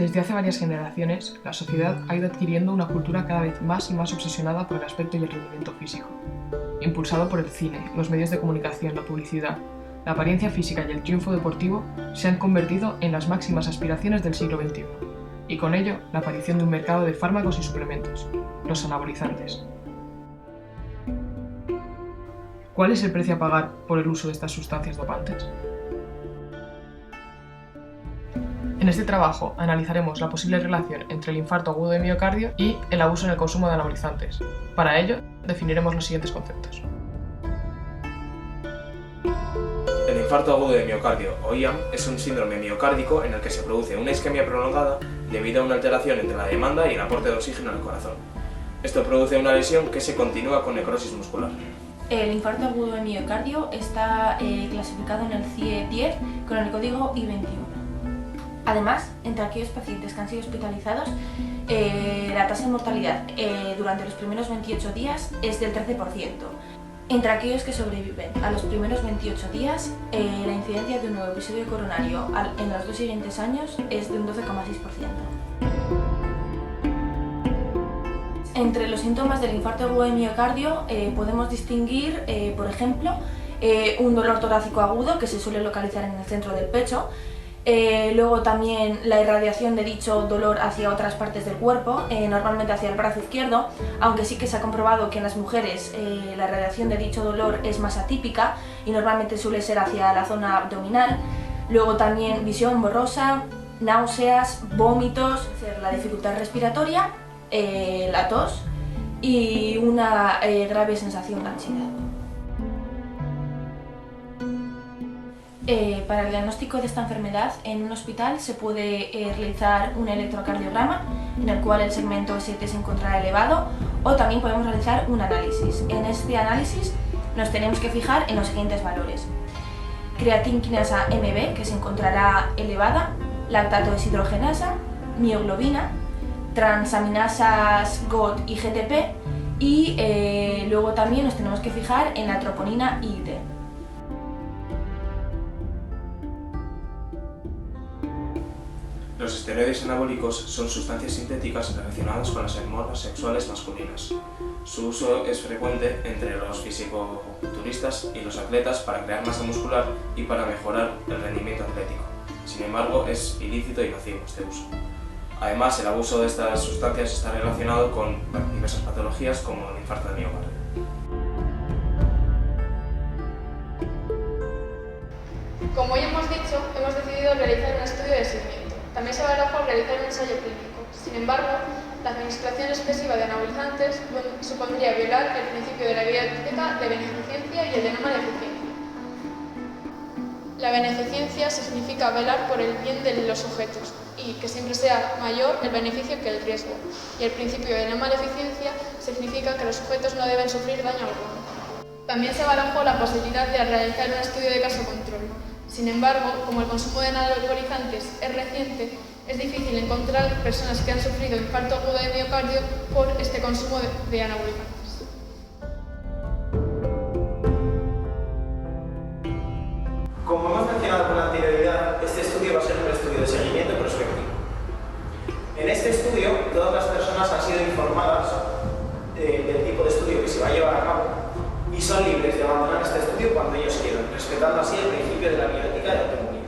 Desde hace varias generaciones, la sociedad ha ido adquiriendo una cultura cada vez más y más obsesionada por el aspecto y el rendimiento físico. Impulsado por el cine, los medios de comunicación, la publicidad, la apariencia física y el triunfo deportivo se han convertido en las máximas aspiraciones del siglo XXI, y con ello la aparición de un mercado de fármacos y suplementos, los anabolizantes. ¿Cuál es el precio a pagar por el uso de estas sustancias dopantes? En este trabajo analizaremos la posible relación entre el infarto agudo de miocardio y el abuso en el consumo de anabolizantes. Para ello, definiremos los siguientes conceptos. El infarto agudo de miocardio, o IAM, es un síndrome miocárdico en el que se produce una isquemia prolongada debido a una alteración entre la demanda y el aporte de oxígeno al corazón. Esto produce una lesión que se continúa con necrosis muscular. El infarto agudo de miocardio está clasificado en el CIE 10 con el código I21. Además, entre aquellos pacientes que han sido hospitalizados, la tasa de mortalidad durante los primeros 28 días es del 13%. Entre aquellos que sobreviven a los primeros 28 días, la incidencia de un nuevo episodio coronario en los 2 siguientes años es de un 12,6%. Entre los síntomas del infarto agudo de miocardio podemos distinguir, por ejemplo, un dolor torácico agudo que se suele localizar en el centro del pecho. Luego también la irradiación de dicho dolor hacia otras partes del cuerpo, normalmente hacia el brazo izquierdo, aunque sí que se ha comprobado que en las mujeres la irradiación de dicho dolor es más atípica y normalmente suele ser hacia la zona abdominal. Luego también visión borrosa, náuseas, vómitos, la dificultad respiratoria, la tos y una grave sensación de ansiedad. Para el diagnóstico de esta enfermedad en un hospital se puede realizar un electrocardiograma en el cual el segmento ST se encontrará elevado, o también podemos realizar un análisis. En este análisis nos tenemos que fijar en los siguientes valores: creatinquinasa MB, que se encontrará elevada, lactato deshidrogenasa, mioglobina, transaminasas GOT y GTP, y luego también nos tenemos que fijar en la troponina IIT. Los esteroides anabólicos son sustancias sintéticas relacionadas con las hormonas sexuales masculinas. Su uso es frecuente entre los fisicoculturistas y los atletas para crear masa muscular y para mejorar el rendimiento atlético. Sin embargo, es ilícito y nocivo este uso. Además, el abuso de estas sustancias está relacionado con diversas patologías como el infarto de miocardio. Como ya hemos dicho, hemos decidido realizar un estudio de seguimiento. También se barajó realizar un ensayo clínico. Sin embargo, la administración excesiva de anabolizantes supondría violar el principio de la bioética de beneficencia y el de no maleficencia. La beneficencia significa velar por el bien de los sujetos y que siempre sea mayor el beneficio que el riesgo. Y el principio de no maleficencia significa que los sujetos no deben sufrir daño alguno. También se barajó la posibilidad de realizar un estudio de caso control. Sin embargo, como el consumo de anabolizantes es reciente, es difícil encontrar personas que han sufrido infarto agudo de miocardio por este consumo de anabolizantes. Como hemos mencionado con anterioridad, este estudio va a ser un estudio de seguimiento prospectivo. En este estudio, todas las personas han sido informadas del tipo de estudio que se va a llevar a cabo y son libres de abandonar este estudio cuando ellos quieran, respetando así el principio de la bioética de autonomía.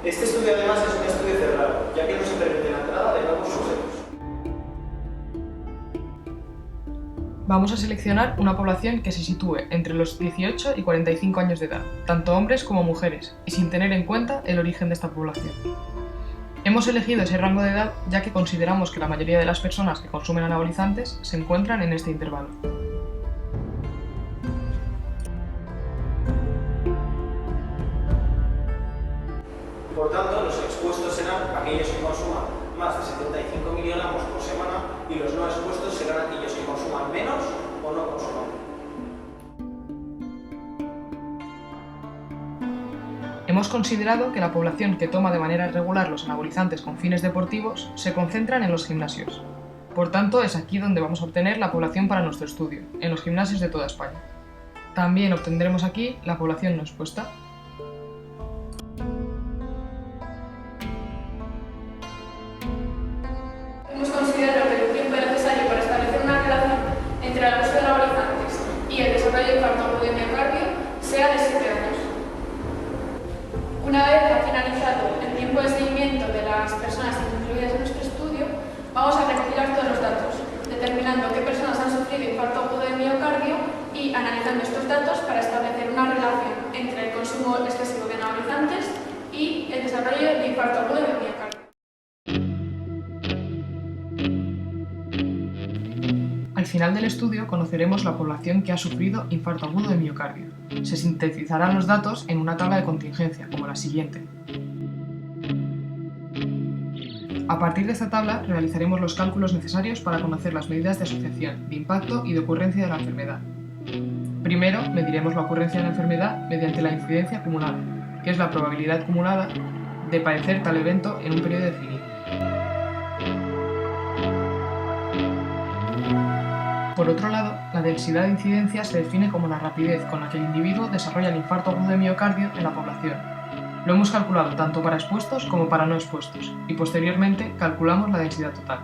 Este estudio además es un estudio cerrado, ya que no se permite la entrada de nuevos sujetos. Vamos a seleccionar una población que se sitúe entre los 18 y 45 años de edad, tanto hombres como mujeres, y sin tener en cuenta el origen de esta población. Hemos elegido ese rango de edad ya que consideramos que la mayoría de las personas que consumen anabolizantes se encuentran en este intervalo. Por tanto, los expuestos serán aquellos que consuman más de 75 miligramos por semana y los no expuestos serán aquellos que consuman menos o no consuman. Hemos considerado que la población que toma de manera regular los anabolizantes con fines deportivos se concentran en los gimnasios. Por tanto, es aquí donde vamos a obtener la población para nuestro estudio, en los gimnasios de toda España. También obtendremos aquí la población no expuesta. Una vez ha finalizado el tiempo de seguimiento de las personas incluidas en nuestro estudio, vamos a recopilar todos los datos, determinando qué personas han sufrido infarto agudo de miocardio y analizando estos datos para establecer una relación entre el consumo excesivo de anabolizantes y el desarrollo de infarto agudo de miocardio. Al final del estudio conoceremos la población que ha sufrido infarto agudo de miocardio. Se sintetizarán los datos en una tabla de contingencia, como la siguiente. A partir de esta tabla realizaremos los cálculos necesarios para conocer las medidas de asociación, de impacto y de ocurrencia de la enfermedad. Primero, mediremos la ocurrencia de la enfermedad mediante la incidencia acumulada, que es la probabilidad acumulada de padecer tal evento en un periodo definido. Por otro lado, la densidad de incidencia se define como la rapidez con la que el individuo desarrolla el infarto agudo de miocardio en la población. Lo hemos calculado tanto para expuestos como para no expuestos, y posteriormente calculamos la densidad total.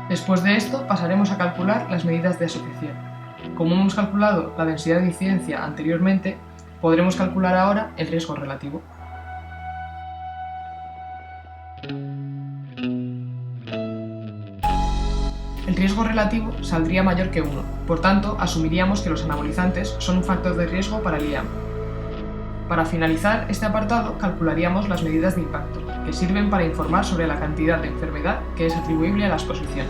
Después de esto pasaremos a calcular las medidas de asociación. Como hemos calculado la densidad de incidencia anteriormente, podremos calcular ahora el riesgo relativo. El riesgo relativo saldría mayor que 1, por tanto asumiríamos que los anabolizantes son un factor de riesgo para el IAM. Para finalizar este apartado calcularíamos las medidas de impacto, que sirven para informar sobre la cantidad de enfermedad que es atribuible a la exposición.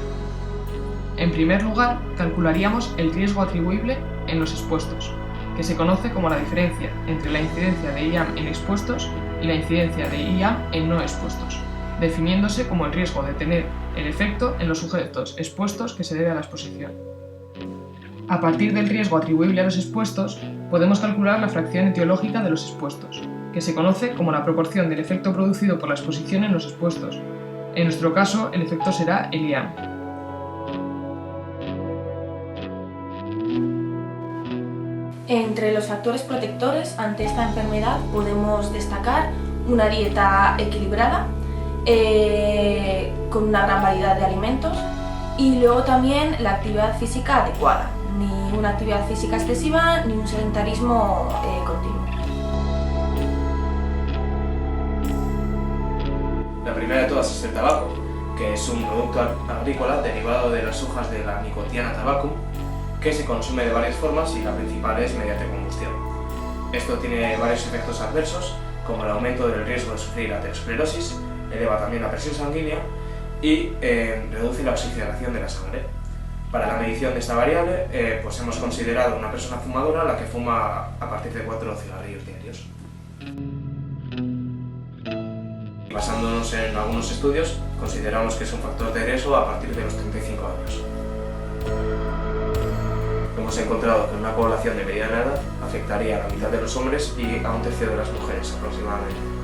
En primer lugar, calcularíamos el riesgo atribuible en los expuestos, que se conoce como la diferencia entre la incidencia de IAM en expuestos y la incidencia de IAM en no expuestos, definiéndose como el riesgo de tener el efecto en los sujetos expuestos que se debe a la exposición. A partir del riesgo atribuible a los expuestos, podemos calcular la fracción etiológica de los expuestos, que se conoce como la proporción del efecto producido por la exposición en los expuestos. En nuestro caso, el efecto será el IAM. Entre los factores protectores ante esta enfermedad podemos destacar una dieta equilibrada, con una gran variedad de alimentos, y luego también la actividad física adecuada, ni una actividad física excesiva ni un sedentarismo continuo. La primera de todas es el tabaco, que es un producto agrícola derivado de las hojas de la Nicotiana tabacum, que se consume de varias formas y la principal es mediante combustión. Esto tiene varios efectos adversos, como el aumento del riesgo de sufrir aterosclerosis, eleva también la presión sanguínea y reduce la oxigenación de la sangre. Para la medición de esta variable, pues hemos considerado una persona fumadora la que fuma a partir de 4 cigarrillos diarios. Basándonos en algunos estudios, consideramos que es un factor de riesgo a partir de los 35 años. Hemos encontrado que una población de mediana edad afectaría a la mitad de los hombres y a un tercio de las mujeres aproximadamente.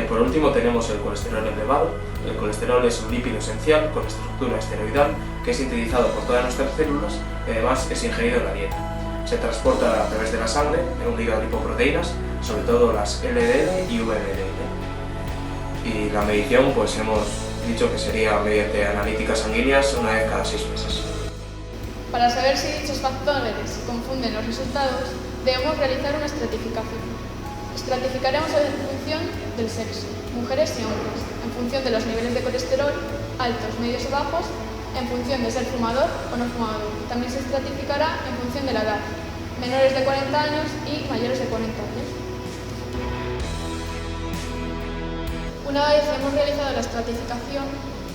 Por último tenemos el colesterol elevado. El colesterol es un lípido esencial con estructura esteroidal que es sintetizado por todas nuestras células y además es ingerido en la dieta. Se transporta a través de la sangre en un hígado de lipoproteínas, sobre todo las LDL y VLDL. Y la medición pues hemos dicho que sería mediante analíticas sanguíneas una vez cada 6 meses. Para saber si dichos factores confunden los resultados, debemos realizar una estratificación. Estratificaremos en función del sexo, mujeres y hombres, en función de los niveles de colesterol, altos, medios o bajos, en función de ser fumador o no fumador. También se estratificará en función de la edad, menores de 40 años y mayores de 40 años. Una vez hemos realizado la estratificación,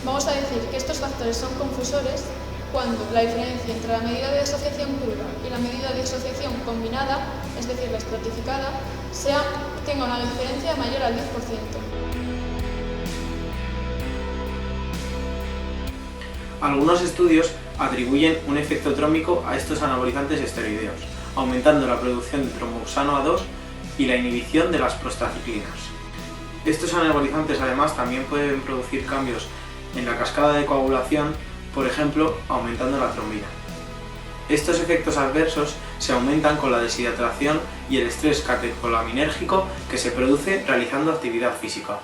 vamos a decir que estos factores son confusores cuando la diferencia entre la medida de asociación pura y la medida de asociación combinada, es decir, la estratificada, tenga una diferencia mayor al 10%. Algunos estudios atribuyen un efecto trómico a estos anabolizantes esteroideos, aumentando la producción de tromboxano A2 y la inhibición de las prostaciclinas. Estos anabolizantes además también pueden producir cambios en la cascada de coagulación, por ejemplo, aumentando la trombina. Estos efectos adversos se aumentan con la deshidratación y el estrés catecolinérgico que se produce realizando actividad física.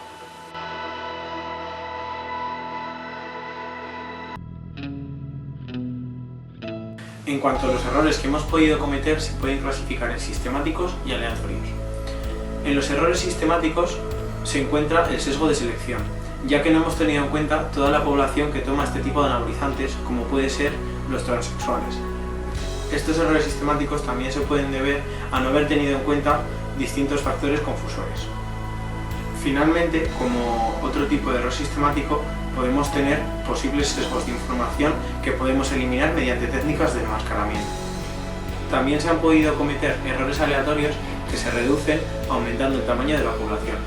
En cuanto a los errores que hemos podido cometer, se pueden clasificar en sistemáticos y aleatorios. En los errores sistemáticos se encuentra el sesgo de selección, ya que no hemos tenido en cuenta toda la población que toma este tipo de anabolizantes, como puede ser los transexuales. Estos errores sistemáticos también se pueden deber a no haber tenido en cuenta distintos factores confusores. Finalmente, como otro tipo de error sistemático, podemos tener posibles sesgos de información que podemos eliminar mediante técnicas de enmascaramiento. También se han podido cometer errores aleatorios que se reducen aumentando el tamaño de la población.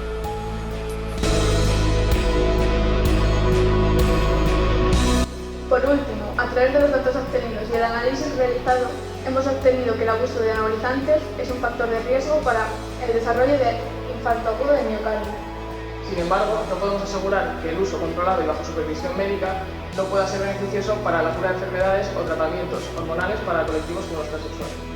Por último, a través de los datos obtenidos y el análisis realizado, hemos obtenido que el abuso de anabolizantes es un factor de riesgo para el desarrollo de infarto agudo de miocardio. Sin embargo, no podemos asegurar que el uso controlado y bajo supervisión médica no pueda ser beneficioso para la cura de enfermedades o tratamientos hormonales para colectivos como los transexuales.